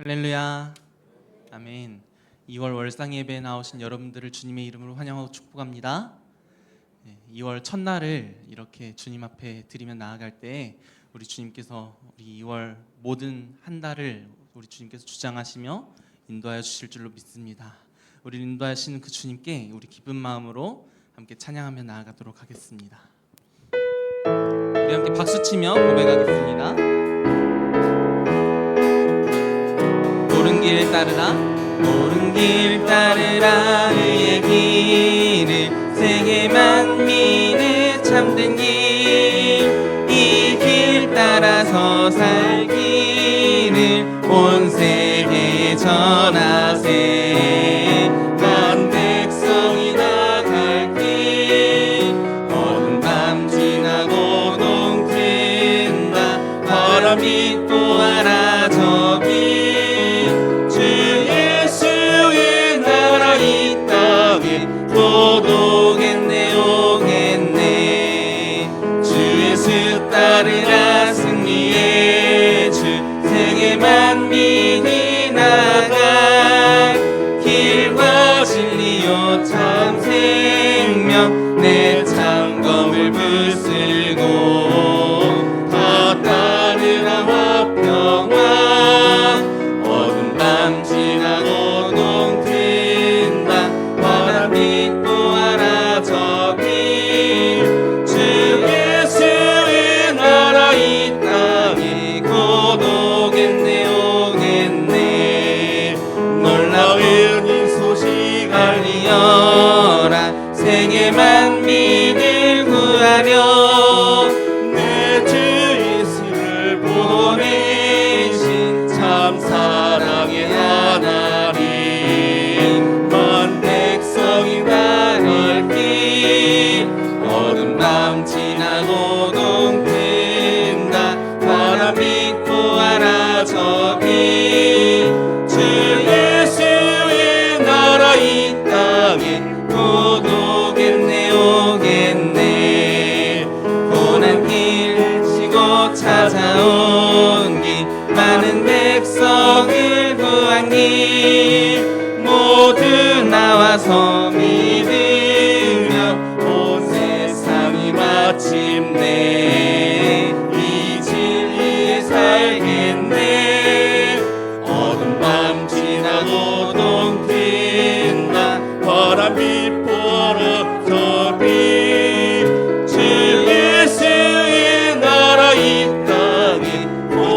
할렐루야. 아멘. 2월 월상 예배에 나오신 여러분들을 주님의 이름으로 환영하고 축복합니다. 2월 첫날을 이렇게 주님 앞에 드리며 나아갈 때 우리 주님께서 우리 2월 모든 한 달을 우리 주님께서 주장하시며 인도하여 주실 줄로 믿습니다. 우리 인도하시는 그 주님께 우리 기쁜 마음으로 함께 찬양하며 나아가도록 하겠습니다. 우리 함께 박수치며 고백하겠습니다. 옳은 길 따르라, 옳은 길 따르라. 의의 길을, 세계 만민의 참된 길, 이 길 따라서 살기를 온 세계에 전하세. 만 백성이 나갈 길, 어두운 밤 지나고 동트인다. 바람이 또 알아 저 길, 오겠네 오겠네. 주 예수 따르라 승리의 주, 세계 만민이 나가. 길과 진리요 참 생명, 내 창검을 붙들고 다 따르라 화평왕. 어두운 밤 지나고 동트인다. 바람이 세계 만민을 구하려 내 주 예수를 보내신 참 사랑의 하나님. 만 백성이 나갈 길, 어두운 밤 지나고 동트인다. 바람이 또 알아 저 길, 주 예수의 나라 이 땅에 곧 오겠네 오겠네. 고난길 치고 찾아온 길, 많은 백성을 구한 길, 모두 나와서 믿으며 온 세상이 마침내 이 진리에 살겠네. 어두운 밤 지나고 동트인다. 바람이 불어 저 빛, 주 예수의 나라 이 땅에.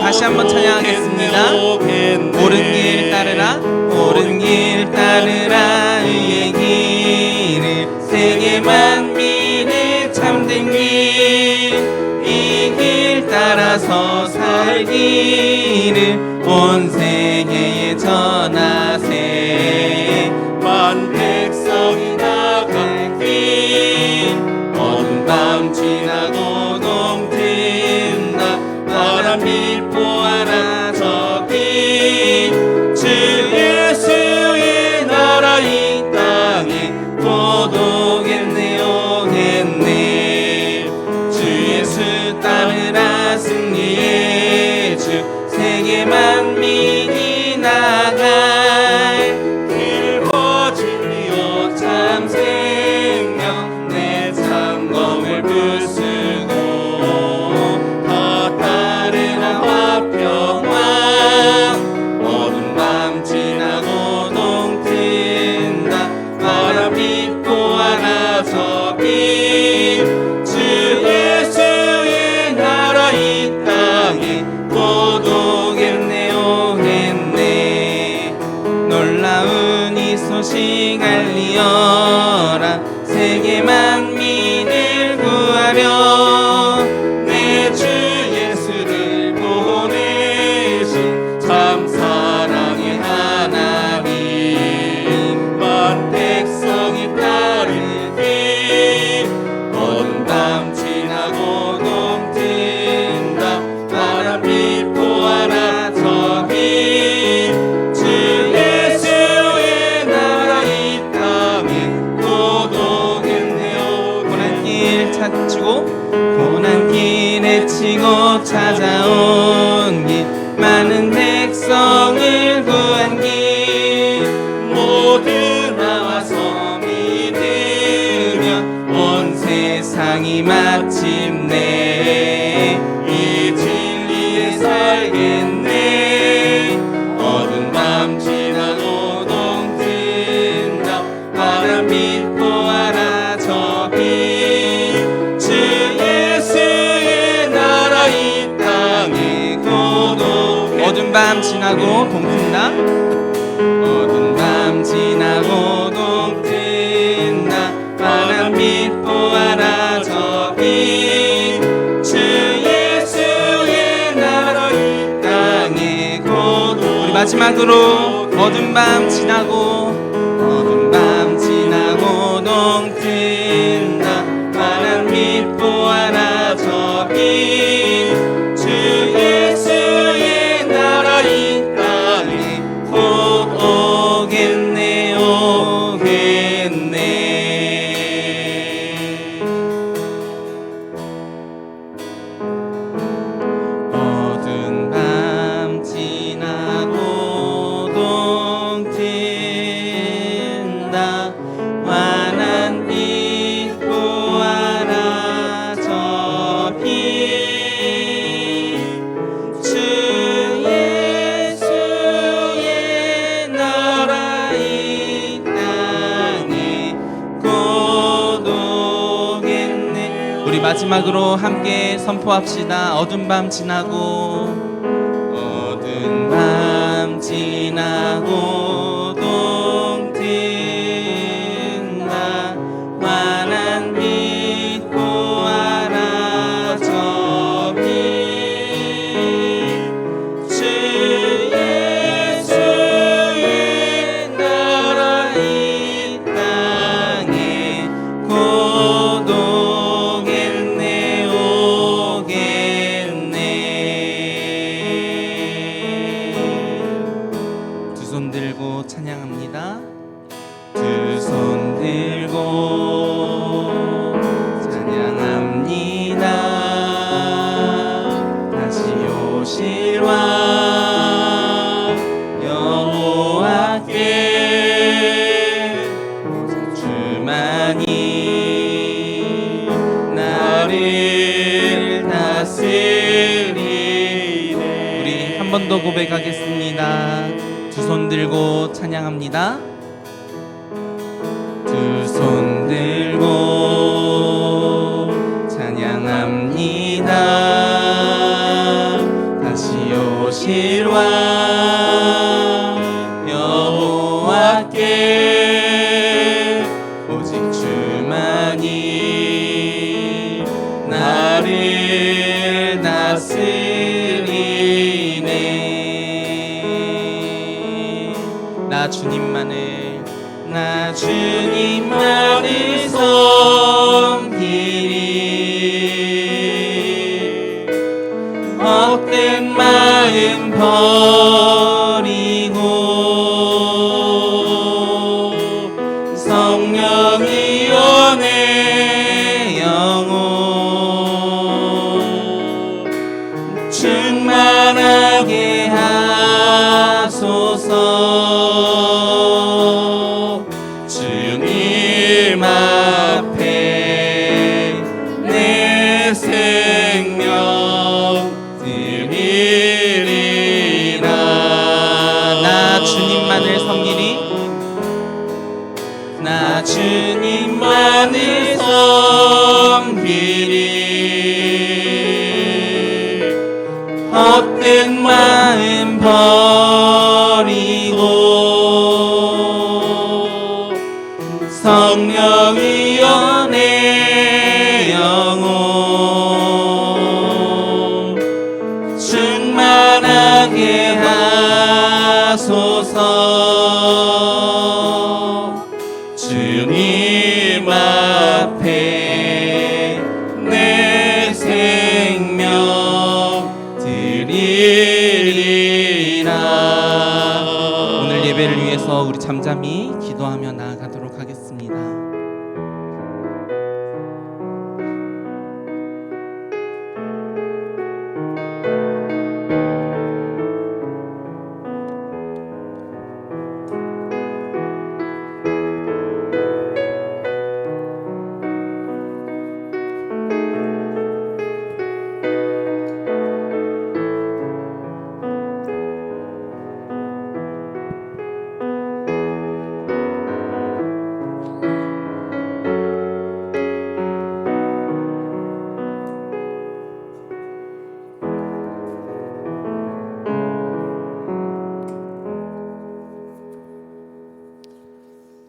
다시 한번 찬양하겠습니다. 옳은 길 따르라, 옳은 길 따르라. 의의 길을, 세계 만민의 참된 길, 이 길 따라서 살기를 온 세계에 전하세. 만 백성이 나갈 길, 어두운 밤 지나고 동트인다. 바람이 보아라 저 길, 주 예수의 나라 이 땅에 곧 오겠네 오겠네. 주 예수 따르라 승리의 주, 세계 만민이 나갈 참 생명, 내 창검을 붙들고 다 따르라 화평왕. 어두운 밤 지나고 동트인다. 바람이 또 알아 저 길, 주 예수의 나라 이 땅에 곧 오겠네 오겠네. 놀라운 이 소식 알리어라, 세계 만민을 구하려 내 주 예수를 보내신 참 사랑의 하나님. 만 백성이 따를 길, 어두운 밤 지나고 동트인다. 바람이 보아라 저 길, 주 예수의 나라 이 땅에 곧 오겠네 오겠네. 찾고 고난길에 치고 찾아온 길, 많은 백성을 어두운 밤 지나고 동튼다. 어두운 밤 지나고 동튼다. 환한 빛 보아라 저기 주 예수의 나라 이 땅에 곧. 우리 마지막으로 어두운 밤 지나고 어두운 밤 지나고 동튼다. 환한 빛 보아라 저기 주 예수의 나라 이 땅에 곧 오겠네 오겠네. 어두운 밤 지나고 동튼다. 환한 빛 보아라 저기 주 예수의 나라 이 땅에 곧 오겠네. 우리 마지막으로 함께 선포합시다. 어두운 밤 지나고 어두운 밤 지나고 동튼다. 환한 빛 보아라 저기 주 예수의 나라 이 땅에 곧 오겠네 오겠네. 두 손 들고 찬양합니다. 두 손 들고 찬양합니다. 다시 오실 왕 여호와께 주만이 나를 다스리네. 우리 한 번 더 고백하겠습니다. 두 손 들고 찬양합니다. 두 손 들고 찬양합니다. 다시 오실 왕 여호와께 오직 주만이 나를 다스리네. 나 주님만을 섬기리. 헛된 마음 버리고 성령이여 내 영혼 충만하게 하소서. 주님 앞에 내 생명 드리리라. 나 주님만을 섬기리. 나 주님만을 섬기리. 헛된 마음 버리고 성령이여 내 영혼 충만하게 하소서. 주님 앞에 내 생명 드리리라. 오늘 예배를 위해서 우리 잠잠히 기도하며 나아가도록 하겠습니다.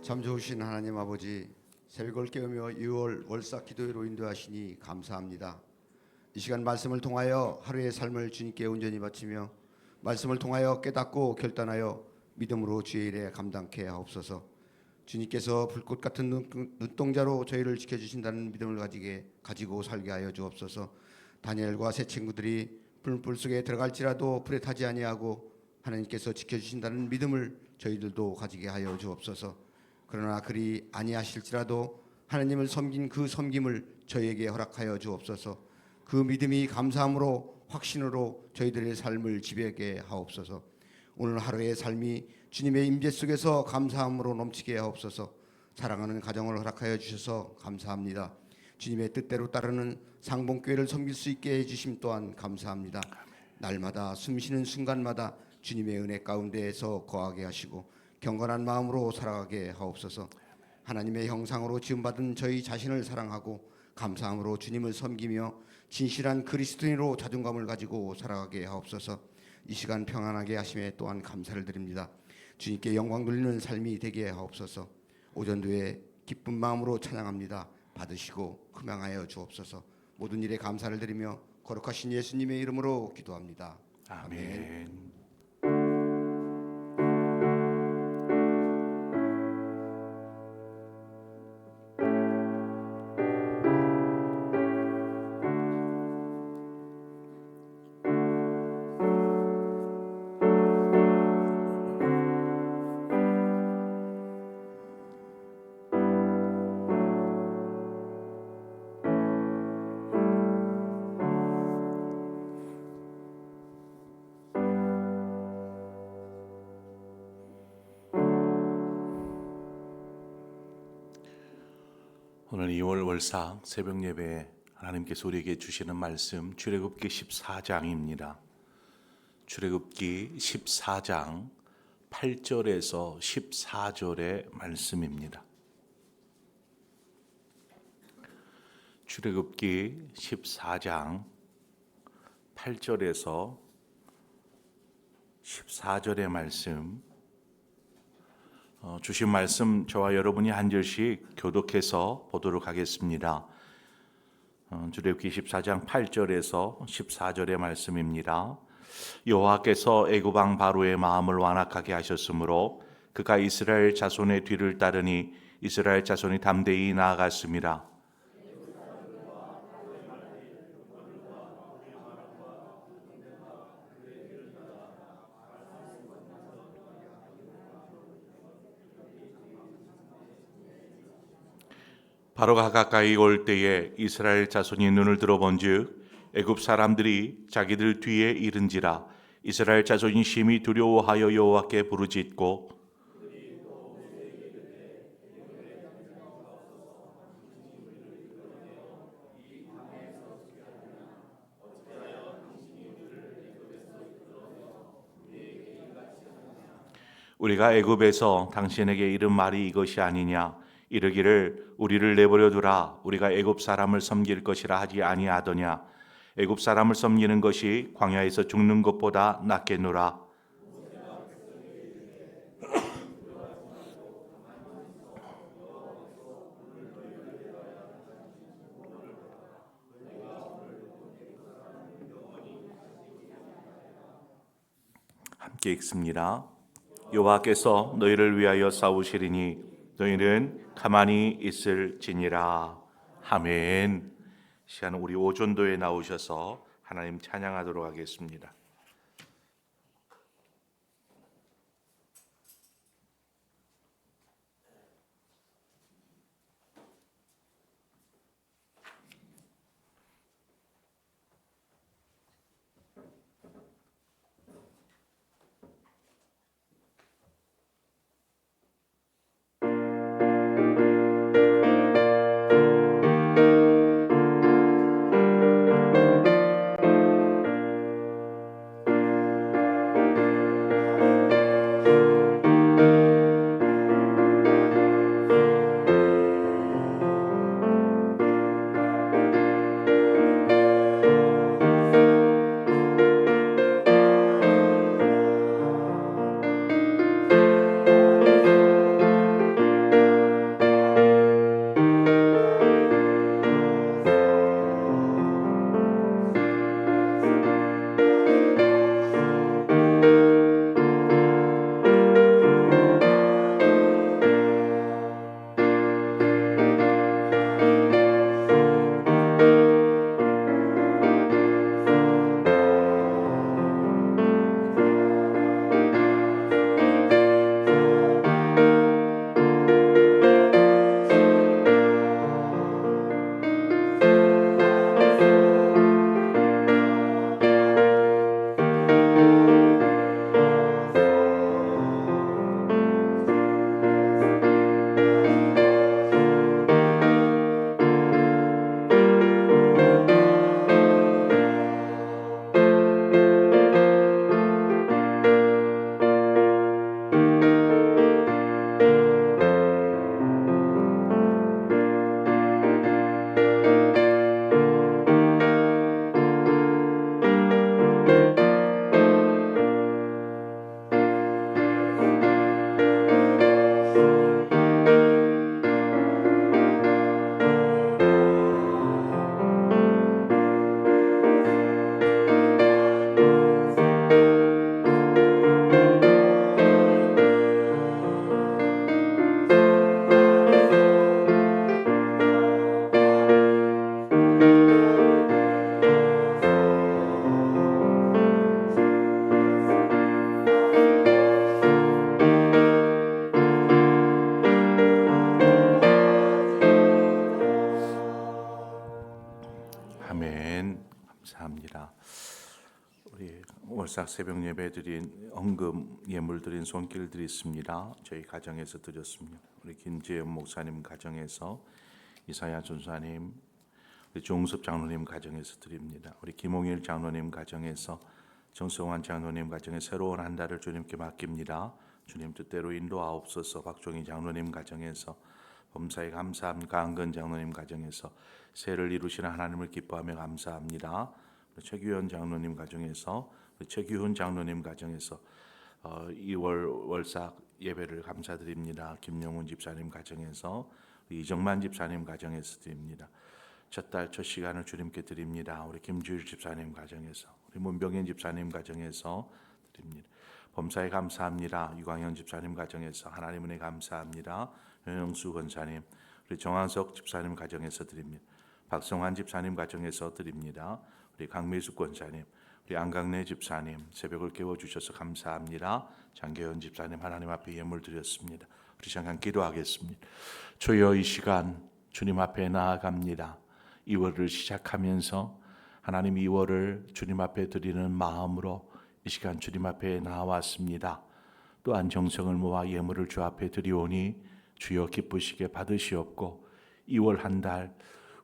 참 좋으신 하나님 아버지, 새벽을 깨우며 6월 월삭 기도회로 인도하시니 감사합니다. 이 시간 말씀을 통하여 하루의 삶을 주님께 온전히 바치며 말씀을 통하여 깨닫고 결단하여 믿음으로 주의 일에 감당케 하옵소서. 주님께서 불꽃 같은 눈동자로 저희를 지켜주신다는 믿음을 가지고 살게 하여 주옵소서. 다니엘과 세 친구들이 불 속에 들어갈지라도 불에 타지 아니하고 하나님께서 지켜주신다는 믿음을 저희들도 가지게 하여 주옵소서. 그러나 그리 아니하실지라도 하나님을 섬긴 그 섬김을 저희에게 허락하여 주옵소서. 그 믿음이 감사함으로 확신으로 저희들의 삶을 지배하게 하옵소서. 오늘 하루의 삶이 주님의 임재 속에서 감사함으로 넘치게 하옵소서. 사랑하는 가정을 허락하여 주셔서 감사합니다. 주님의 뜻대로 따르는 상봉교회를 섬길 수 있게 해주심 또한 감사합니다. 날마다 숨쉬는 순간마다 주님의 은혜 가운데에서 거하게 하시고 경건한 마음으로 살아가게 하옵소서. 하나님의 형상으로 지음받은 저희 자신을 사랑하고 감사함으로 주님을 섬기며 진실한 그리스도인으로 자존감을 가지고 살아가게 하옵소서. 이 시간 평안하게 하심에 또한 감사를 드립니다. 주님께 영광 돌리는 삶이 되게 하옵소서. 오전도에 기쁜 마음으로 찬양합니다. 받으시고 금양하여 주옵소서. 모든 일에 감사를 드리며 거룩하신 예수님의 이름으로 기도합니다. 아멘. 오늘 2월 월삭 새벽 예배에 하나님께서 우리에게 주시는 말씀 출애굽기 14장입니다. 출애굽기 14장 8절에서 14절의 말씀입니다. 출애굽기 14장 8절에서 14절의 말씀, 주신 말씀 저와 여러분이 한 절씩 교독해서 보도록 하겠습니다. 출애굽기 14장 8절에서 14절의 말씀입니다. 여호와께서 애굽 왕 바로의 마음을 완악하게 하셨으므로 그가 이스라엘 자손의 뒤를 따르니 이스라엘 자손이 담대히 나아갔습니다. 바로가 가까이 올 때에 이스라엘 자손이 눈을 들어본즉 애굽 사람들이 자기들 뒤에 이른지라. 이스라엘 자손이 심히 두려워하여 여호와께 부르짖고 우리가 애굽에서 당신에게 이른 말이 이것이 아니냐. 이르기를 우리를 내버려 두라. 우리가 애굽 사람을 섬길 것이라 하지 아니하더냐. 애굽 사람을 섬기는 것이 광야에서 죽는 것보다 낫겠노라. 함께 읽습니다. 여호와께서 너희를 위하여 싸우시리니 너희는 가만히 있을지니라. 아멘. 시간은 우리 오전도에 나오셔서 하나님 찬양하도록 하겠습니다. 월삭 새벽 예배 드린 헌금 예물 드린 손길들이 있습니다. 저희 가정에서 드렸습니다. 우리 김재현 목사님 가정에서, 이사야 전사님, 우리 종섭 장로님 가정에서 드립니다. 우리 김홍일 장로님 가정에서, 정성환 장로님 가정에 새로운 한 달을 주님께 맡깁니다. 주님 뜻대로 인도하옵소서. 박종희 장로님 가정에서, 범사에 감사합니다. 강근 장로님 가정에서 새해를 이루시는 하나님을 기뻐하며 감사합니다. 최규현 장로님 가정에서, 최규훈 장로님 가정에서 2월 월삭 예배를 감사드립니다. 김영훈 집사님 가정에서, 이정만 집사님 가정에서 드립니다. 첫 달 첫 시간을 주님께 드립니다. 우리 김주일 집사님 가정에서, 우리 문병현 집사님 가정에서 드립니다. 범사에 감사합니다. 유광현 집사님 가정에서 하나님 은혜 감사합니다. 윤영수 권사님, 우리 정한석 집사님 가정에서 드립니다. 박성환 집사님 가정에서 드립니다. 우리 강미숙 권사님, 우리 안강래 집사님 새벽을 깨워주셔서 감사합니다. 장계현 집사님 하나님 앞에 예물 드렸습니다. 우리 잠깐 기도하겠습니다. 주여, 이 시간 주님 앞에 나아갑니다. 2월을 시작하면서 하나님 2월을 주님 앞에 드리는 마음으로 이 시간 주님 앞에 나왔습니다. 또한 정성을 모아 예물을 주 앞에 드리오니 주여 기쁘시게 받으시옵고 2월 한 달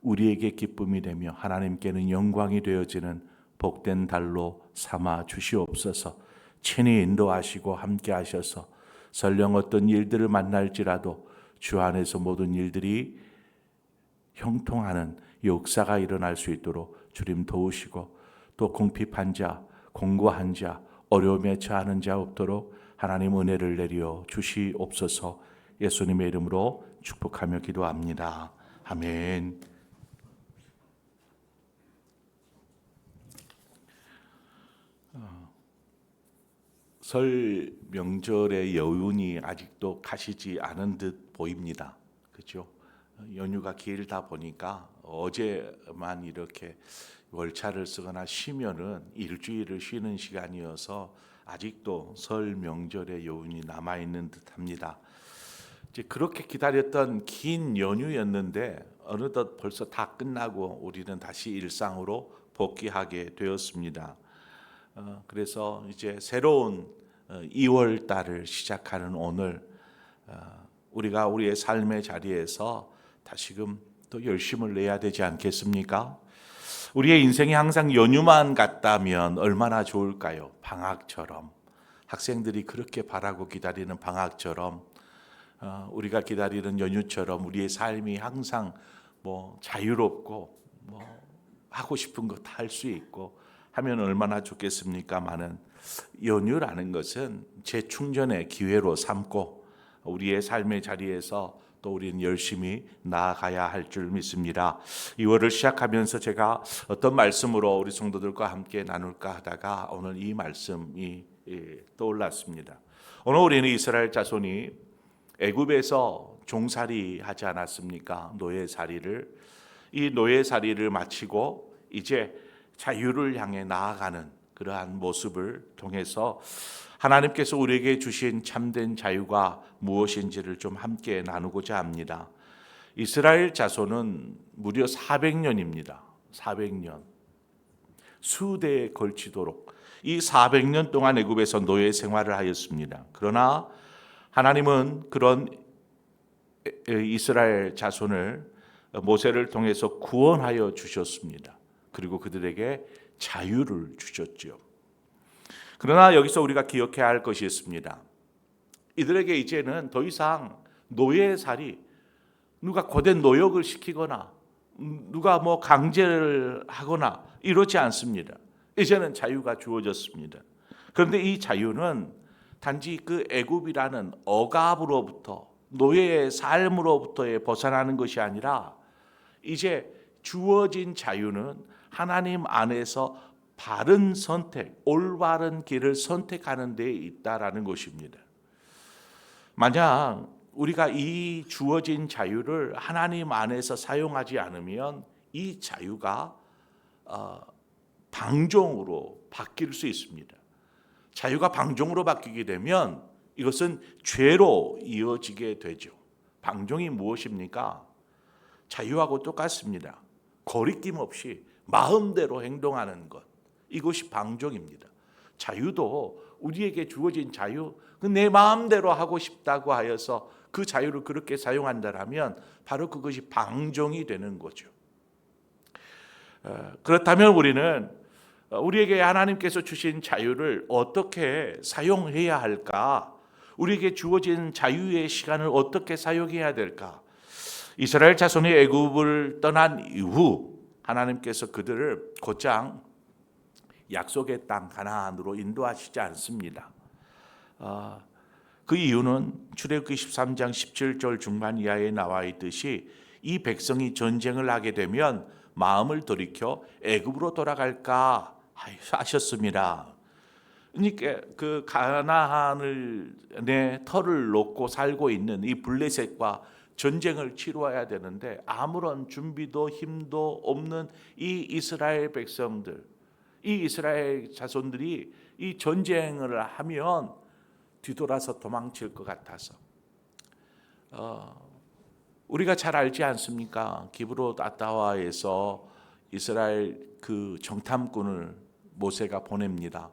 우리에게 기쁨이 되며 하나님께는 영광이 되어지는 복된 달로 삼아 주시옵소서. 친히 인도하시고 함께 하셔서 설령 어떤 일들을 만날지라도 주 안에서 모든 일들이 형통하는 역사가 일어날 수 있도록 주님 도우시고, 또 궁핍한 자, 공고한 자, 어려움에 처하는 자 없도록 하나님 은혜를 내려 주시옵소서. 예수님의 이름으로 축복하며 기도합니다. 아멘. 설 명절의 여운이 아직도 가시지 않은 듯 보입니다. 그렇죠? 연휴가 길다 보니까 어제만 이렇게 월차를 쓰거나 쉬면은 일주일을 쉬는 시간이어서 아직도 설 명절의 여운이 남아 있는 듯합니다. 이제 그렇게 기다렸던 긴 연휴였는데 어느덧 벌써 다 끝나고 우리는 다시 일상으로 복귀하게 되었습니다. 그래서 이제 새로운 2월 달을 시작하는 오늘, 우리가 우리의 삶의 자리에서 다시금 또 열심을 내야 되지 않겠습니까? 우리의 인생이 항상 연휴만 같다면 얼마나 좋을까요? 방학처럼, 학생들이 그렇게 바라고 기다리는 방학처럼, 우리가 기다리는 연휴처럼 우리의 삶이 항상 자유롭고 하고 싶은 것 다 할 수 있고 하면 얼마나 좋겠습니까마는, 연휴라는 것은 재충전의 기회로 삼고 우리의 삶의 자리에서 또 우리는 열심히 나아가야 할 줄 믿습니다. 2월을 시작하면서 제가 어떤 말씀으로 우리 성도들과 함께 나눌까 하다가 오늘 이 말씀이 떠올랐습니다. 오늘 우리는 이스라엘 자손이 애굽에서 종살이 하지 않았습니까? 노예살이를. 이 노예살이를 마치고 이제 자유를 향해 나아가는 그러한 모습을 통해서 하나님께서 우리에게 주신 참된 자유가 무엇인지를 좀 함께 나누고자 합니다. 이스라엘 자손은 무려 400년입니다. 400년. 수대에 걸치도록 이 400년 동안 애굽에서 노예 생활을 하였습니다. 그러나 하나님은 그런 이스라엘 자손을 모세를 통해서 구원하여 주셨습니다. 그리고 그들에게 자유를 주셨죠. 그러나 여기서 우리가 기억해야 할 것이 있습니다. 이들에게 이제는 더 이상 노예살이, 누가 고된 노역을 시키거나 누가 강제를 하거나 이러지 않습니다. 이제는 자유가 주어졌습니다. 그런데 이 자유는 단지 그 애굽이라는 억압으로부터, 노예의 삶으로부터의 벗어나는 것이 아니라 이제 주어진 자유는 하나님 안에서 바른 선택, 올바른 길을 선택하는 데 있다라는 것입니다. 만약 우리가 이 주어진 자유를 하나님 안에서 사용하지 않으면 이 자유가 방종으로 바뀔 수 있습니다. 자유가 방종으로 바뀌게 되면 이것은 죄로 이어지게 되죠. 방종이 무엇입니까? 자유하고 똑같습니다. 거리낌 없이 마음대로 행동하는 것, 이것이 방종입니다. 자유도 우리에게 주어진 자유, 내 마음대로 하고 싶다고 하여서 그 자유를 그렇게 사용한다면 바로 그것이 방종이 되는 거죠. 그렇다면 우리는 우리에게 하나님께서 주신 자유를 어떻게 사용해야 할까? 우리에게 주어진 자유의 시간을 어떻게 사용해야 될까? 이스라엘 자손이 애굽을 떠난 이후 하나님께서 그들을 곧장 약속의 땅 가나안으로 인도하시지 않습니다. 그 이유는 출애굽기 13장 17절 중반 이하에 나와 있듯이 이 백성이 전쟁을 하게 되면 마음을 돌이켜 애굽으로 돌아갈까 하셨습니다. 그러니까 그 가나안을 내 터를 놓고 살고 있는 이 블레셋과 전쟁을 치루어야 되는데 아무런 준비도 힘도 없는 이 이스라엘 백성들, 이 이스라엘 자손들이 이 전쟁을 하면 뒤돌아서 도망칠 것 같아서 우리가 잘 알지 않습니까? 기브롯 아타와에서 이스라엘 그 정탐꾼을 모세가 보냅니다.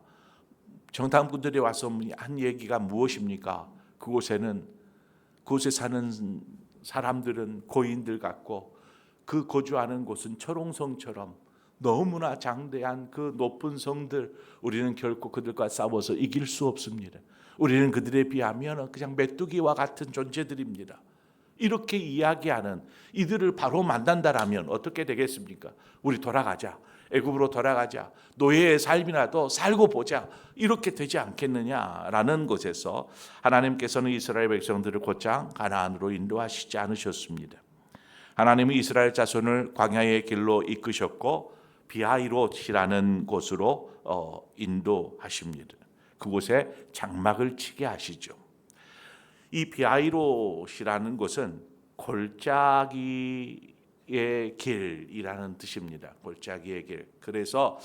정탐꾼들이 와서 한 얘기가 무엇입니까? 그곳에 사는 사람들은 고인들 같고 그 거주하는 곳은 철옹성처럼 너무나 장대한 그 높은 성들, 우리는 결코 그들과 싸워서 이길 수 없습니다. 우리는 그들에 비하면 그냥 메뚜기와 같은 존재들입니다. 이렇게 이야기하는 이들을 바로 만난다라면 어떻게 되겠습니까? 우리 돌아가자. 애굽으로 돌아가자. 노예의 삶이라도 살고 보자. 이렇게 되지 않겠느냐라는 것에서 하나님께서는 이스라엘 백성들을 곧장 가나안으로 인도하시지 않으셨습니다. 하나님은 이스라엘 자손을 광야의 길로 이끄셨고 비하이롯이라는 곳으로 인도하십니다. 그곳에 장막을 치게 하시죠. 이 비하이롯이라는 곳은 골짜기의 길이라는 뜻입니다. 골짜기의 길. 그래서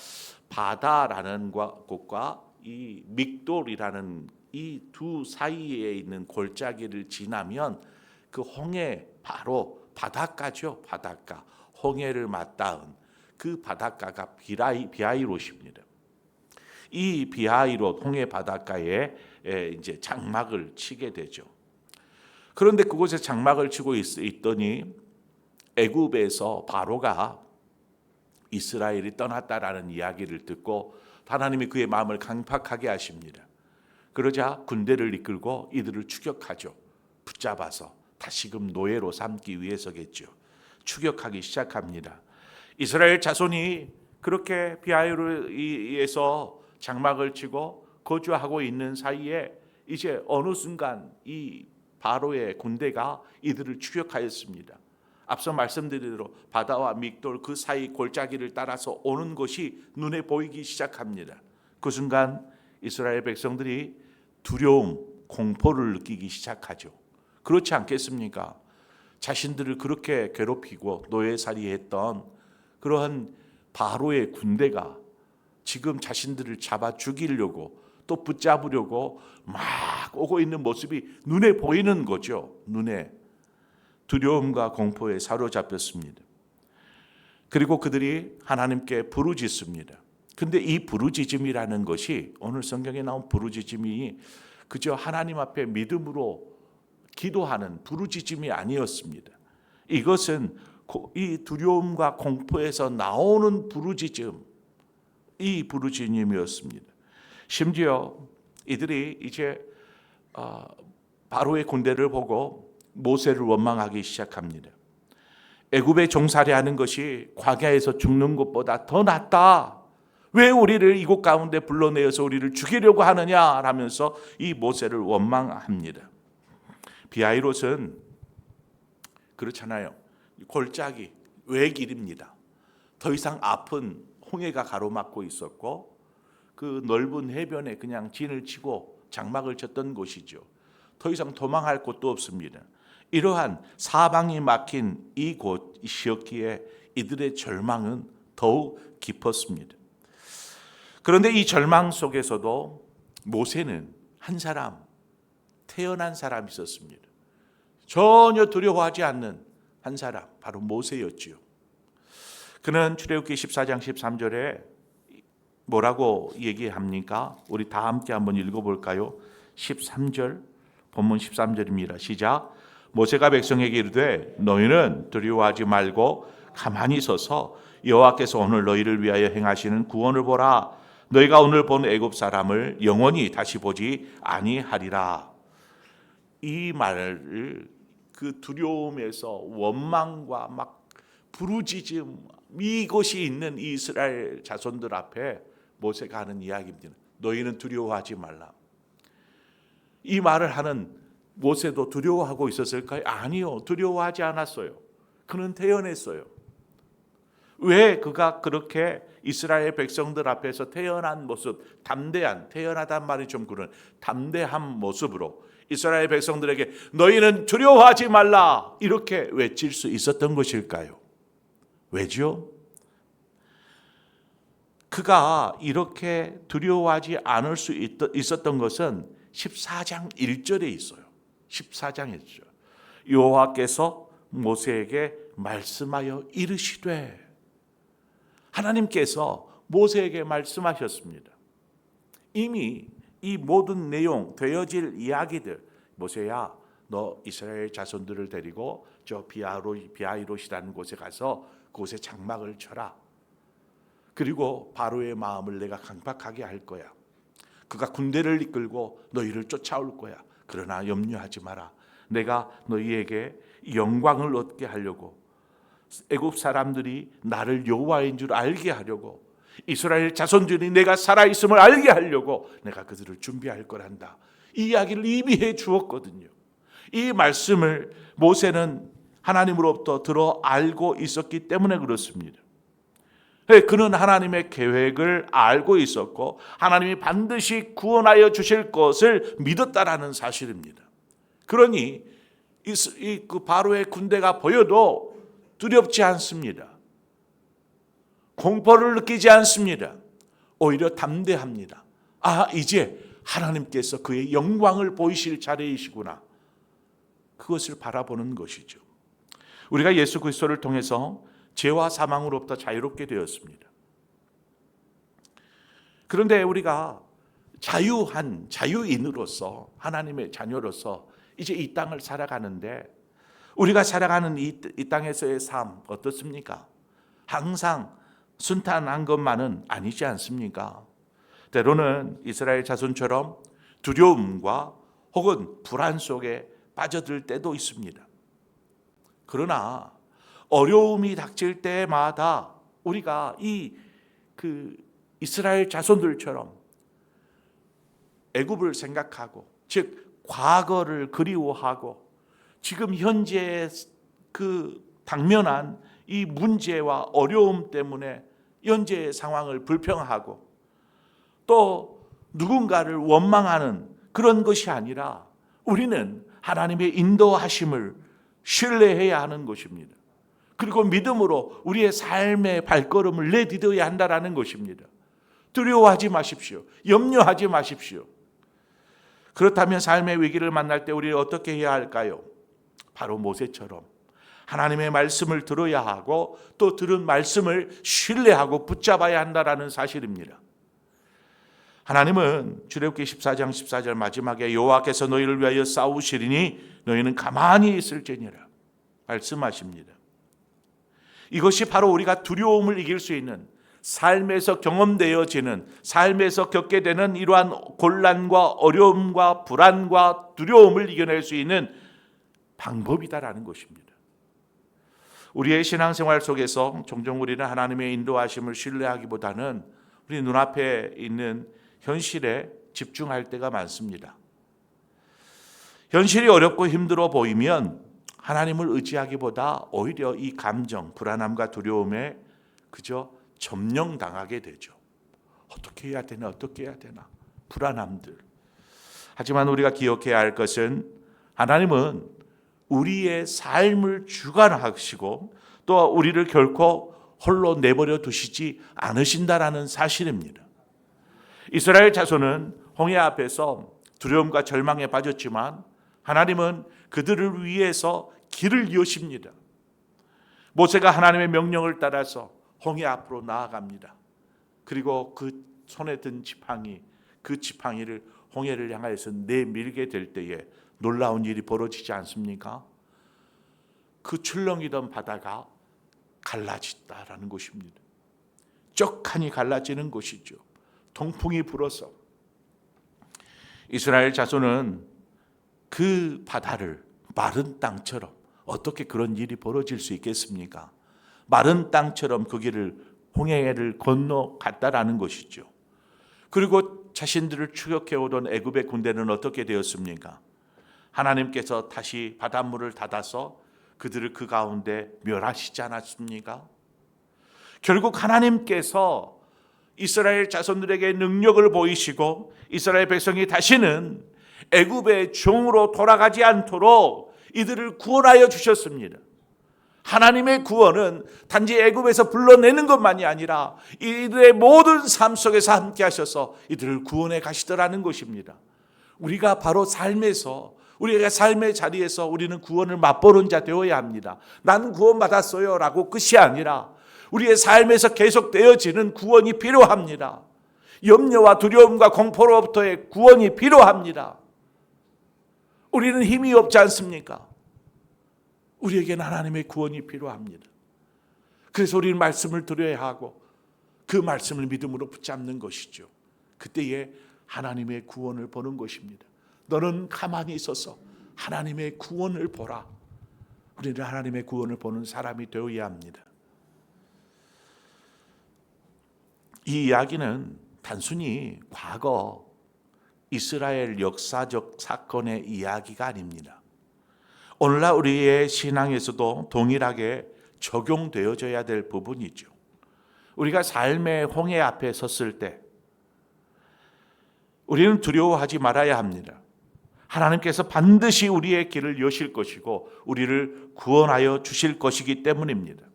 바다라는 곳과 이 믹돌이라는 이 두 사이에 있는 골짜기를 지나면 그 홍해 바로 바닷가죠. 바닷가. 홍해를 맞닿은 그 바닷가가 비하이롯입니다. 이 비하이롯 홍해 바닷가에 이제 장막을 치게 되죠. 그런데 그곳에 장막을 치고 있더니 애굽에서 바로가 이스라엘이 떠났다라는 이야기를 듣고 하나님이 그의 마음을 강팍하게 하십니다. 그러자 군대를 이끌고 이들을 추격하죠. 붙잡아서 다시금 노예로 삼기 위해서겠죠. 추격하기 시작합니다. 이스라엘 자손이 그렇게 비하이롯에서 장막을 치고 거주하고 있는 사이에 이제 어느 순간 이 바로의 군대가 이들을 추격하였습니다. 앞서 말씀드린 대로 바다와 믹돌 그 사이 골짜기를 따라서 오는 것이 눈에 보이기 시작합니다. 그 순간 이스라엘 백성들이 두려움, 공포를 느끼기 시작하죠. 그렇지 않겠습니까? 자신들을 그렇게 괴롭히고 노예살이했던 그러한 바로의 군대가 지금 자신들을 잡아 죽이려고 또 붙잡으려고 막 오고 있는 모습이 눈에 보이는 거죠. 눈에 두려움과 공포에 사로잡혔습니다. 그리고 그들이 하나님께 부르짖습니다. 근데 이 부르짖음이라는 것이 오늘 성경에 나온 부르짖음이 그저 하나님 앞에 믿음으로 기도하는 부르짖음이 아니었습니다. 이것은 이 두려움과 공포에서 나오는 부르짖음, 이 부르짖음이었습니다. 심지어 이들이 이제 바로의 군대를 보고 모세를 원망하기 시작합니다. 애굽에 종살이하는 것이 광야에서 죽는 것보다 더 낫다. 왜 우리를 이곳 가운데 불러내어서 우리를 죽이려고 하느냐 라면서 이 모세를 원망합니다. 비하이롯은 그렇잖아요. 골짜기 외길입니다. 더 이상 앞은 홍해가 가로막고 있었고 그 넓은 해변에 그냥 진을 치고 장막을 쳤던 곳이죠. 더 이상 도망할 곳도 없습니다. 이러한 사방이 막힌 이곳이었기에 이들의 절망은 더욱 깊었습니다. 그런데 이 절망 속에서도 모세는 한 사람, 태어난 사람이 있었습니다. 전혀 두려워하지 않는 한 사람, 바로 모세였지요. 그는 출애굽기 14장 13절에 뭐라고 얘기합니까? 우리 다 함께 한번 읽어볼까요? 13절, 본문 13절입니다. 시작. 모세가 백성에게 이르되 너희는 두려워하지 말고 가만히 서서 여호와께서 오늘 너희를 위하여 행하시는 구원을 보라. 너희가 오늘 본 애굽 사람을 영원히 다시 보지 아니하리라. 이 말을 그 두려움에서 원망과 막 부르짖음 이것이 있는 이스라엘 자손들 앞에 모세가 하는 이야기입니다. 너희는 두려워하지 말라. 이 말을 하는 모세도 두려워하고 있었을까요? 아니요. 두려워하지 않았어요. 그는 태어났어요. 왜 그가 그렇게 이스라엘 백성들 앞에서 태어난 모습, 담대한, 태어나단 말이 좀 그런 담대한 모습으로 이스라엘 백성들에게 너희는 두려워하지 말라 이렇게 외칠 수 있었던 것일까요? 왜죠? 그가 이렇게 두려워하지 않을 수 있었던 것은 14장 1절에 있어요. 14장 1절. 여호와께서 모세에게 말씀하여 이르시되, 하나님께서 모세에게 말씀하셨습니다. 이미 이 모든 내용 되어질 이야기들, 모세야 너 이스라엘 자손들을 데리고 저 비하이롯이라는 곳에 가서 그곳에 장막을 쳐라. 그리고 바로의 마음을 내가 강팍하게 할 거야. 그가 군대를 이끌고 너희를 쫓아올 거야. 그러나 염려하지 마라. 내가 너희에게 영광을 얻게 하려고, 애굽 사람들이 나를 여호와인 줄 알게 하려고, 이스라엘 자손들이 내가 살아있음을 알게 하려고 내가 그들을 준비할 거란다. 이 이야기를 이미 해 주었거든요. 이 말씀을 모세는 하나님으로부터 들어 알고 있었기 때문에 그렇습니다. 그는 하나님의 계획을 알고 있었고 하나님이 반드시 구원하여 주실 것을 믿었다라는 사실입니다. 그러니 그 바로의 군대가 보여도 두렵지 않습니다. 공포를 느끼지 않습니다. 오히려 담대합니다. 아, 이제 하나님께서 그의 영광을 보이실 차례이시구나. 그것을 바라보는 것이죠. 우리가 예수 그리스도를 통해서 죄와 사망으로부터 자유롭게 되었습니다. 그런데 우리가 자유인으로서, 하나님의 자녀로서 이제 이 땅을 살아가는데, 우리가 살아가는 이 땅에서의 삶 어떻습니까? 항상 순탄한 것만은 아니지 않습니까? 때로는 이스라엘 자손처럼 두려움과 혹은 불안 속에 빠져들 때도 있습니다. 그러나 어려움이 닥칠 때마다 우리가 이스라엘 자손들처럼 애굽을 생각하고, 즉 과거를 그리워하고 지금 현재 그 당면한 이 문제와 어려움 때문에 현재의 상황을 불평하고 또 누군가를 원망하는 그런 것이 아니라 우리는 하나님의 인도하심을 신뢰해야 하는 것입니다. 그리고 믿음으로 우리의 삶의 발걸음을 내디뎌야 한다는 것입니다. 두려워하지 마십시오. 염려하지 마십시오. 그렇다면 삶의 위기를 만날 때 우리는 어떻게 해야 할까요? 바로 모세처럼 하나님의 말씀을 들어야 하고 또 들은 말씀을 신뢰하고 붙잡아야 한다는 사실입니다. 하나님은 출애굽기 14장 14절 마지막에 여호와께서 너희를 위하여 싸우시리니 너희는 가만히 있을지니라 말씀하십니다. 이것이 바로 우리가 두려움을 이길 수 있는, 삶에서 경험되어지는, 삶에서 겪게 되는 이러한 곤란과 어려움과 불안과 두려움을 이겨낼 수 있는 방법이다라는 것입니다. 우리의 신앙생활 속에서 종종 우리는 하나님의 인도하심을 신뢰하기보다는 우리 눈앞에 있는 현실에 집중할 때가 많습니다. 현실이 어렵고 힘들어 보이면 하나님을 의지하기보다 오히려 이 감정, 불안함과 두려움에 그저 점령당하게 되죠. 어떻게 해야 되나, 어떻게 해야 되나, 불안함들. 하지만 우리가 기억해야 할 것은 하나님은 우리의 삶을 주관하시고 또 우리를 결코 홀로 내버려 두시지 않으신다라는 사실입니다. 이스라엘 자손은 홍해 앞에서 두려움과 절망에 빠졌지만 하나님은 그들을 위해서 길을 여십니다. 모세가 하나님의 명령을 따라서 홍해 앞으로 나아갑니다. 그리고 그 손에 든 지팡이, 그 지팡이를 홍해를 향하여서 내밀게 될 때에 놀라운 일이 벌어지지 않습니까? 그 출렁이던 바다가 갈라진다라는 것입니다. 쩍하니 갈라지는 것이죠. 동풍이 불어서 이스라엘 자손은 그 바다를 마른 땅처럼, 어떻게 그런 일이 벌어질 수 있겠습니까? 마른 땅처럼 그 길을, 홍해를 건너갔다라는 것이죠. 그리고 자신들을 추격해오던 애굽의 군대는 어떻게 되었습니까? 하나님께서 다시 바닷물을 닫아서 그들을 그 가운데 멸하시지 않았습니까? 결국 하나님께서 이스라엘 자손들에게 능력을 보이시고 이스라엘 백성이 다시는 애굽의 종으로 돌아가지 않도록 이들을 구원하여 주셨습니다. 하나님의 구원은 단지 애굽에서 불러내는 것만이 아니라 이들의 모든 삶 속에서 함께 하셔서 이들을 구원해 가시더라는 것입니다. 우리가 바로 삶에서, 우리가 삶의 자리에서 우리는 구원을 맛보는 자 되어야 합니다. 나는 구원받았어요 라고 끝이 아니라 우리의 삶에서 계속되어지는 구원이 필요합니다. 염려와 두려움과 공포로부터의 구원이 필요합니다. 우리는 힘이 없지 않습니까? 우리에게는 하나님의 구원이 필요합니다. 그래서 우리는 말씀을 들어야 하고 그 말씀을 믿음으로 붙잡는 것이죠. 그때에 하나님의 구원을 보는 것입니다. 너는 가만히 있어서 하나님의 구원을 보라. 우리는 하나님의 구원을 보는 사람이 되어야 합니다. 이 이야기는 단순히 과거 이스라엘 역사적 사건의 이야기가 아닙니다. 오늘날 우리의 신앙에서도 동일하게 적용되어져야 될 부분이죠. 우리가 삶의 홍해 앞에 섰을 때 우리는 두려워하지 말아야 합니다. 하나님께서 반드시 우리의 길을 여실 것이고 우리를 구원하여 주실 것이기 때문입니다.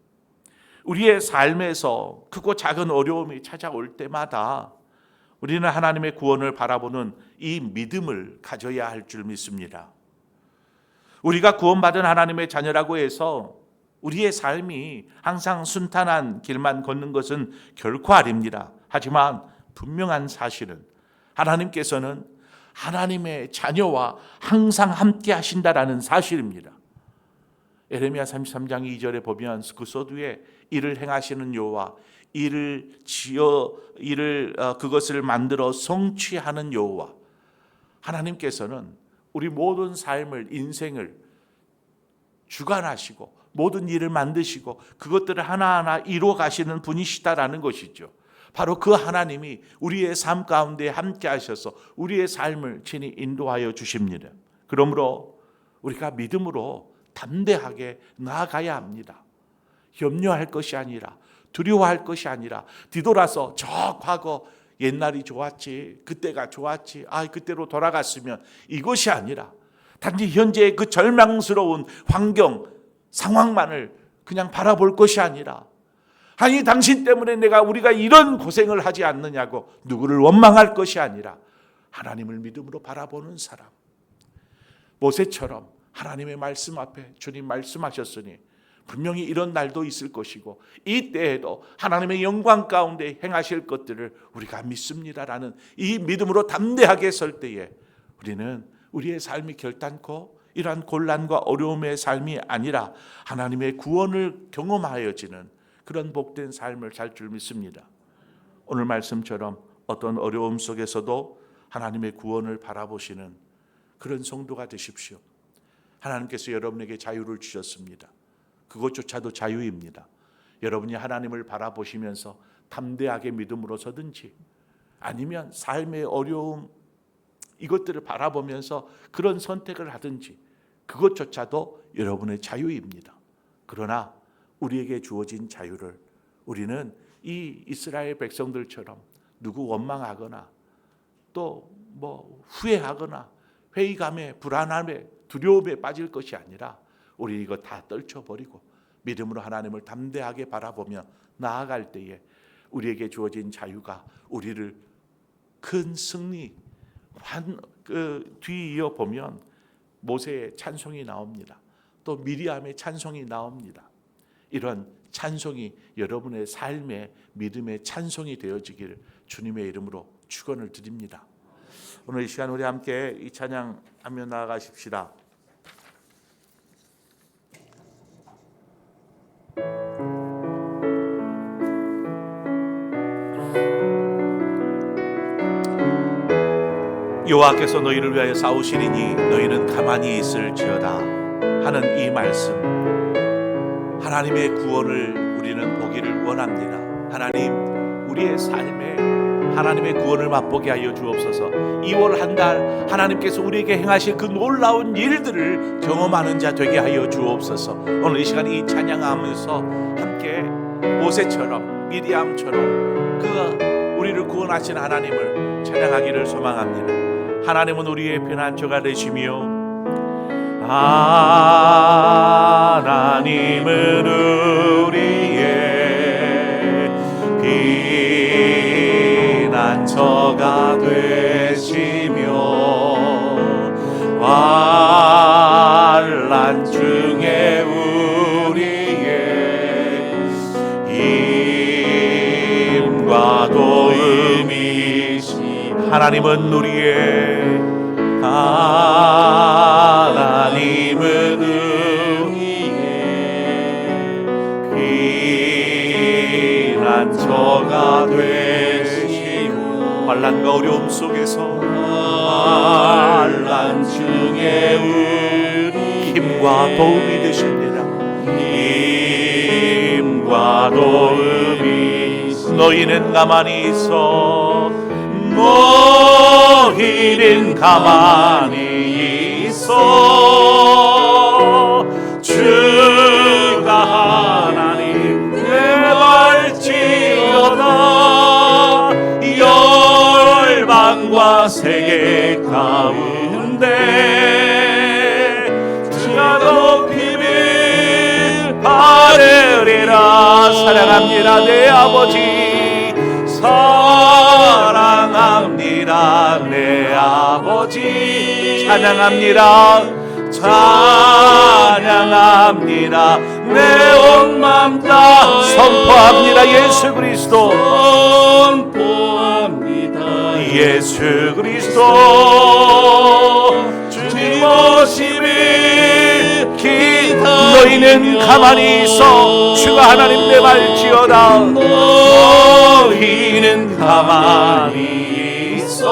우리의 삶에서 크고 작은 어려움이 찾아올 때마다 우리는 하나님의 구원을 바라보는 이 믿음을 가져야 할 줄 믿습니다. 우리가 구원받은 하나님의 자녀라고 해서 우리의 삶이 항상 순탄한 길만 걷는 것은 결코 아닙니다. 하지만 분명한 사실은 하나님께서는 하나님의 자녀와 항상 함께 하신다라는 사실입니다. 에레미야 33장 2절에 보면 그 서두에 이를 행하시는 여호와, 그것을 만들어 성취하는 여호와, 하나님께서는 우리 모든 삶을, 인생을 주관하시고 모든 일을 만드시고 그것들을 하나하나 이루어 가시는 분이시다라는 것이죠. 바로 그 하나님이 우리의 삶 가운데 함께 하셔서 우리의 삶을 친히 인도하여 주십니다. 그러므로 우리가 믿음으로 담대하게 나아가야 합니다. 염려할 것이 아니라, 두려워할 것이 아니라 뒤돌아서 저 과거 옛날이 좋았지, 그때가 좋았지, 그때로 돌아갔으면, 이것이 아니라 단지 현재의 그 절망스러운 환경, 상황만을 그냥 바라볼 것이 아니라, 아니 당신 때문에 우리가 이런 고생을 하지 않느냐고 누구를 원망할 것이 아니라 하나님을 믿음으로 바라보는 사람. 모세처럼 하나님의 말씀 앞에 주님 말씀하셨으니 분명히 이런 날도 있을 것이고 이 때에도 하나님의 영광 가운데 행하실 것들을 우리가 믿습니다라는 이 믿음으로 담대하게 설 때에 우리는 우리의 삶이 결단코 이러한 곤란과 어려움의 삶이 아니라 하나님의 구원을 경험하여지는 그런 복된 삶을 살 줄 믿습니다. 오늘 말씀처럼 어떤 어려움 속에서도 하나님의 구원을 바라보시는 그런 성도가 되십시오. 하나님께서 여러분에게 자유를 주셨습니다. 그것조차도 자유입니다. 여러분이 하나님을 바라보시면서 담대하게 믿음으로 서든지 아니면 삶의 어려움 이것들을 바라보면서 그런 선택을 하든지 그것조차도 여러분의 자유입니다. 그러나 우리에게 주어진 자유를 우리는 이 이스라엘 백성들처럼 누구 원망하거나 또 후회하거나 회의감에 불안함에 두려움에 빠질 것이 아니라 우리 이거 다 떨쳐버리고 믿음으로 하나님을 담대하게 바라보며 나아갈 때에 우리에게 주어진 자유가 우리를 큰 승리 뒤이어 보면 모세의 찬송이 나옵니다. 또 미리암의 찬송이 나옵니다. 이런 찬송이 여러분의 삶의 믿음의 찬송이 되어지기를 주님의 이름으로 축원을 드립니다. 오늘 이 시간 우리 함께 이 찬양하며 나아가십시다. 여호와께서 너희를 위하여 싸우시리니 너희는 가만히 있을지어다 하는 이 말씀, 하나님의 구원을 우리는 보기를 원합니다. 하나님, 우리의 삶에 하나님의 구원을 맛보게 하여 주옵소서. 2월 한 달 하나님께서 우리에게 행하실 그 놀라운 일들을 경험하는 자 되게 하여 주옵소서. 오늘 이 시간 이 찬양하면서 함께 모세처럼, 미리암처럼 그 우리를 구원하신 하나님을 찬양하기를 소망합니다. 하나님은 우리의 피난처가 되시며 하나님은 우리의 피난처가 되시며 환난 중에 우리의 힘과 도움이시. 하나님은 우리의 하나님은 우리의 피난처가 되시고 환난과 어려움 속에서 환난 중에 우리 힘과 도움이 되십니다. 힘과 도움이 너희는 가만히 있어 너희는 가만히 있어 주가 하나님 내발지어다 열방과 세계 가운데 주가 높임을 받으리라. 사랑합니다 내 아버지, 사랑합니다 내 아버지, 찬양합니다 찬양합니다 내 온 맘 다 선포합니다. 예수 그리스도 선포합니다. 예수 그리스도 주님 오심을 기다리며 너희는 가만히 있어 주가 하나님 내 말지어다 너희는 가만히 있어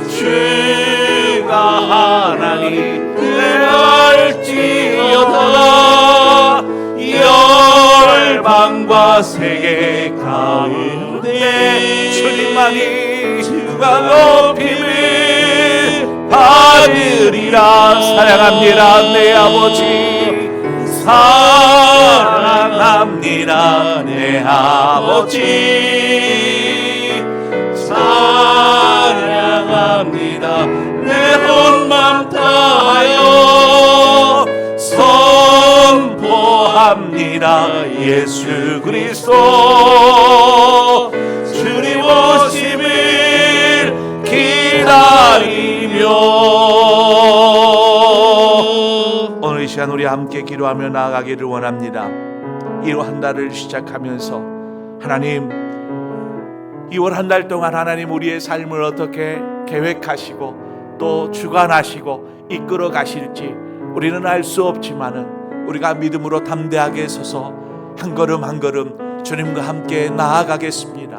주가 하나님 내 말지어다 열방과 세계 가운데 주님만이 주가 높임을 받으리라. 사랑합니다 내 아버지, 사랑합니다 내 아버지, 사랑합니다 내 온 맘 다하여 선포합니다. 예수 그리스도 주님 오심을 기다리며. 오늘 이 시간 우리 함께 기도하며 나아가기를 원합니다. 1월 한 달을 시작하면서 하나님, 2월 한 달 동안 하나님 우리의 삶을 어떻게 계획하시고 또 주관하시고 이끌어 가실지 우리는 알 수 없지만은 우리가 믿음으로 담대하게 서서 한 걸음 한 걸음 주님과 함께 나아가겠습니다.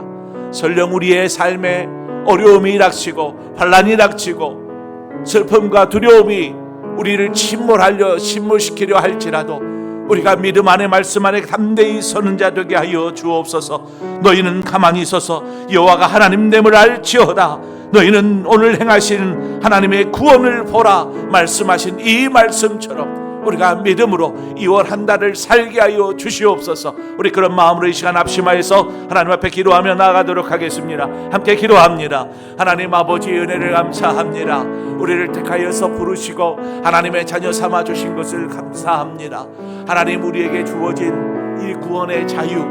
설령 우리의 삶에 어려움이 닥치고 환난이 닥치고 슬픔과 두려움이 우리를 침몰시키려 할지라도 우리가 믿음 안에 말씀 안에 담대히 서는 자 되게 하여 주옵소서. 너희는 가만히 서서 여호와가 하나님됨을 알지어다. 너희는 오늘 행하신 하나님의 구원을 보라 말씀하신 이 말씀처럼 우리가 믿음으로 2월 한 달을 살게 하여 주시옵소서. 우리 그런 마음으로 이 시간 합심하여서 하나님 앞에 기도하며 나아가도록 하겠습니다. 함께 기도합니다. 하나님 아버지 은혜를 감사합니다. 우리를 택하여서 부르시고 하나님의 자녀 삼아 주신 것을 감사합니다. 하나님 우리에게 주어진 이 구원의 자유,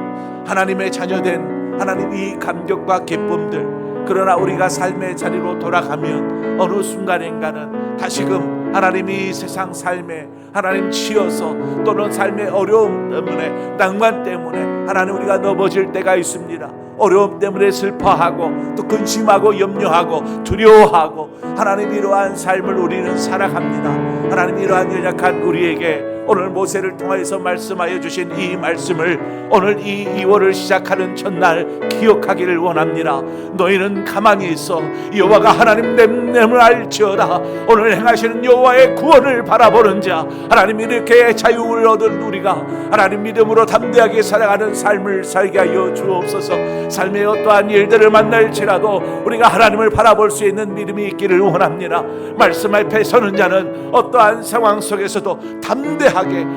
하나님의 자녀된 하나님 이 감격과 기쁨들, 그러나 우리가 삶의 자리로 돌아가면 어느 순간인가는 다시금 하나님이 세상 삶에 하나님 치여서 또는 삶의 어려움 때문에 낭만 때문에 하나님 우리가 넘어질 때가 있습니다. 어려움 때문에 슬퍼하고 또 근심하고 염려하고 두려워하고 하나님 이러한 삶을 우리는 살아갑니다. 하나님 이러한 연약한 우리에게 오늘 모세를 통하여서 말씀하여 주신 이 말씀을 오늘 이 2월을 시작하는 첫날 기억하기를 원합니다. 너희는 가만히 있어 여호와가 하나님 됨을 알지어다. 오늘 행하시는 여호와의 구원을 바라보는 자, 하나님 이렇게 자유를 얻은 우리가 하나님 믿음으로 담대하게 살아가는 삶을 살게 하여 주옵소서. 삶의 어떠한 일들을 만날지라도 우리가 하나님을 바라볼 수 있는 믿음이 있기를 원합니다. 말씀 앞에 서는 자는 어떠한 상황 속에서도 담대하게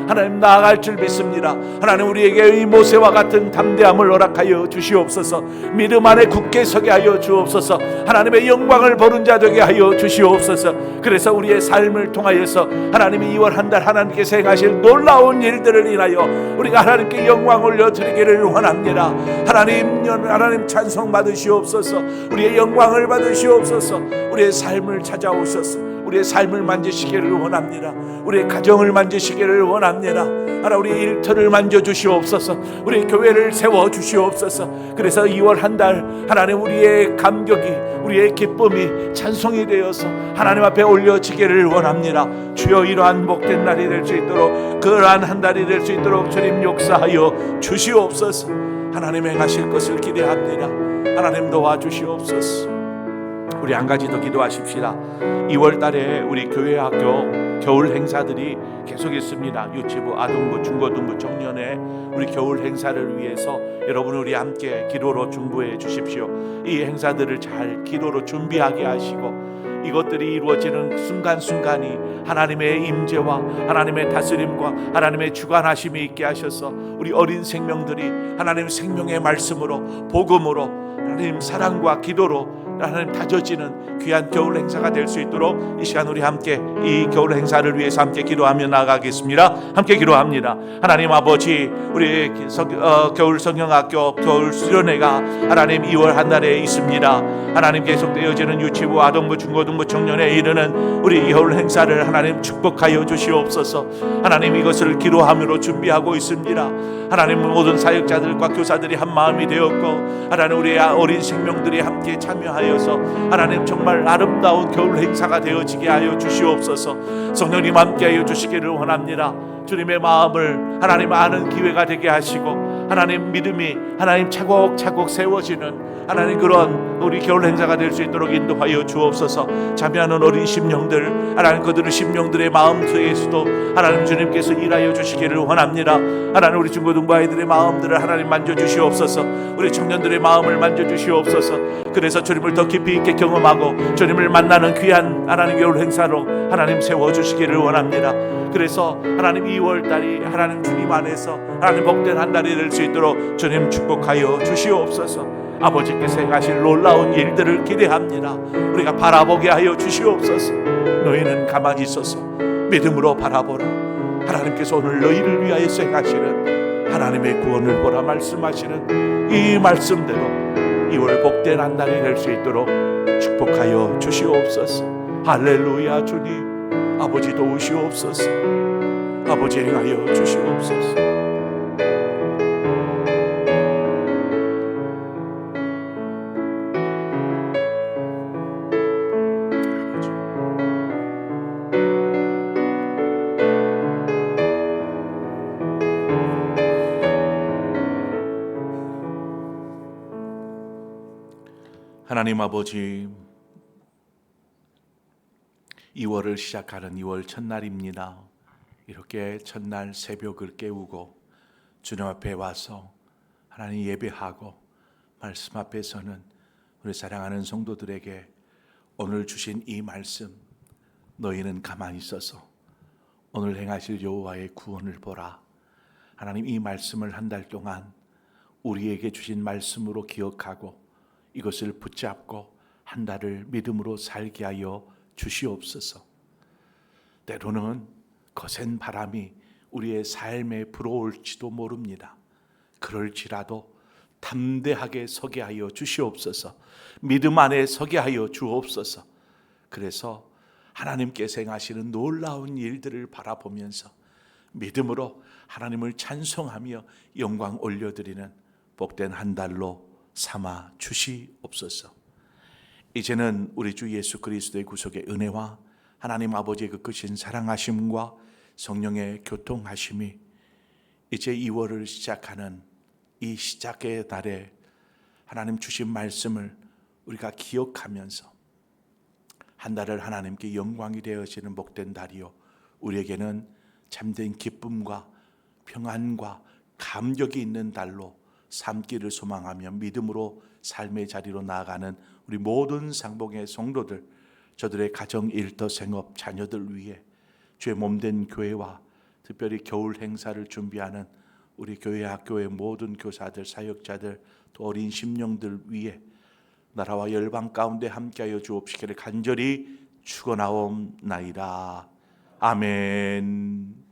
하나님 나아갈 줄 믿습니다. 하나님 우리에게 이 모세와 같은 담대함을 허락하여 주시옵소서. 믿음 안에 굳게 서게 하여 주옵소서. 하나님의 영광을 보는 자 되게 하여 주시옵소서. 그래서 우리의 삶을 통하여서 하나님이 2월 한 달 하나님께서 행하실 놀라운 일들을 인하여 우리가 하나님께 영광 올려드리기를 원합니다. 하나님 찬송 받으시옵소서. 우리의 영광을 받으시옵소서. 우리의 삶을 찾아오셔서 우리의 삶을 만지시기를 원합니다. 우리의 가정을 만지시기를 원합니다. 하나님 우리의 일터를 만져주시옵소서. 우리의 교회를 세워주시옵소서. 그래서 2월 한 달 하나님 우리의 감격이 우리의 기쁨이 찬송이 되어서 하나님 앞에 올려지기를 원합니다. 주여 이러한 복된 날이 될 수 있도록 그러한 한 달이 될 수 있도록 주님 역사하여 주시옵소서. 하나님 행하실 것을 기대합니다. 하나님 도와주시옵소서. 우리 한 가지 더 기도하십시다. 2월 달에 우리 교회 학교 겨울 행사들이 계속 있습니다. 유치부, 아동부, 중고등부, 청년회 우리 겨울 행사를 위해서 여러분 우리 함께 기도로 중보해 주십시오. 이 행사들을 잘 기도로 준비하게 하시고 이것들이 이루어지는 순간순간이 하나님의 임재와 하나님의 다스림과 하나님의 주관하심이 있게 하셔서 우리 어린 생명들이 하나님 생명의 말씀으로 복음으로 하나님 사랑과 기도로 하나님 다져지는 귀한 겨울 행사가 될 수 있도록 이 시간 우리 함께 이 겨울 행사를 위해서 함께 기도하며 나아가겠습니다. 함께 기도합니다. 하나님 아버지 우리 겨울 성경학교 겨울 수련회가 하나님 2월 한 달에 있습니다. 하나님 계속되어지는 유치부, 아동부, 중고등부, 청년회에 이르는 우리 겨울 행사를 하나님 축복하여 주시옵소서. 하나님 이것을 기도함으로 준비하고 있습니다. 하나님 모든 사역자들과 교사들이 한 마음이 되었고 하나님 우리 어린 생명들이 함께 참여하여 하나님 정말 아름다운 겨울 행사가 되어지게 하여 주시옵소서. 성령님 함께하여 주시기를 원합니다. 주님의 마음을 하나님 아는 기회가 되게 하시고 하나님 믿음이 하나님 차곡차곡 세워지는 하나님 그런 우리 겨울 행사가 될 수 있도록 인도하여 주옵소서. 참여하는 어린 심령들 하나님 그들의 심령들의 마음속에서도 하나님 주님께서 일하여 주시기를 원합니다. 하나님 우리 중고등부 아이들의 마음들을 하나님 만져주시옵소서. 우리 청년들의 마음을 만져주시옵소서. 그래서 주님을 더 깊이 있게 경험하고 주님을 만나는 귀한 하나님 겨울 행사로 하나님 세워주시기를 원합니다. 그래서 하나님 2월달이 하나님 주님 안에서 하나님 복된 한 달이 될 수 있도록 주님 축복하여 주시옵소서. 아버지께서 행하실 놀라운 일들을 기대합니다. 우리가 바라보게 하여 주시옵소서. 너희는 가만히 있어서 믿음으로 바라보라. 하나님께서 오늘 너희를 위하여서 행하시는 하나님의 구원을 보라 말씀하시는 이 말씀대로 2월 복된 한 달이 될 수 있도록 축복하여 주시옵소서. 할렐루야. 주님 아버지 도우시옵소서. 아버지 행하여 주시옵소서. 하나님 아버지 2월을 시작하는 2월 첫날입니다. 이렇게 첫날 새벽을 깨우고 주님 앞에 와서 하나님 예배하고 말씀 앞에서는 우리 사랑하는 성도들에게 오늘 주신 이 말씀 너희는 가만히 있어서 오늘 행하실 여호와의 구원을 보라. 하나님 이 말씀을 한 달 동안 우리에게 주신 말씀으로 기억하고 이것을 붙잡고 한 달을 믿음으로 살게 하여 주시옵소서. 때로는 거센 바람이 우리의 삶에 불어올지도 모릅니다. 그럴지라도 담대하게 서게 하여 주시옵소서. 믿음 안에 서게 하여 주옵소서. 그래서 하나님께서 행하시는 놀라운 일들을 바라보면서 믿음으로 하나님을 찬송하며 영광 올려드리는 복된 한 달로 삼아 주시옵소서. 이제는 우리 주 예수 그리스도의 구속의 은혜와 하나님 아버지의 그 크신 사랑하심과 성령의 교통하심이 이제 2월을 시작하는 이 시작의 달에 하나님 주신 말씀을 우리가 기억하면서 한 달을 하나님께 영광이 되어지는 복된 달이요, 우리에게는 참된 기쁨과 평안과 감격이 있는 달로 삼기를 소망하며 믿음으로 삶의 자리로 나아가는 우리 모든 상봉의 성도들, 저들의 가정, 일터, 생업, 자녀들 위해 주의 몸된 교회와 특별히 겨울 행사를 준비하는 우리 교회 학교의 모든 교사들, 사역자들, 또 어린 심령들 위해 나라와 열방 가운데 함께하여 주옵시기를 간절히 축원하옵나이다. 아멘.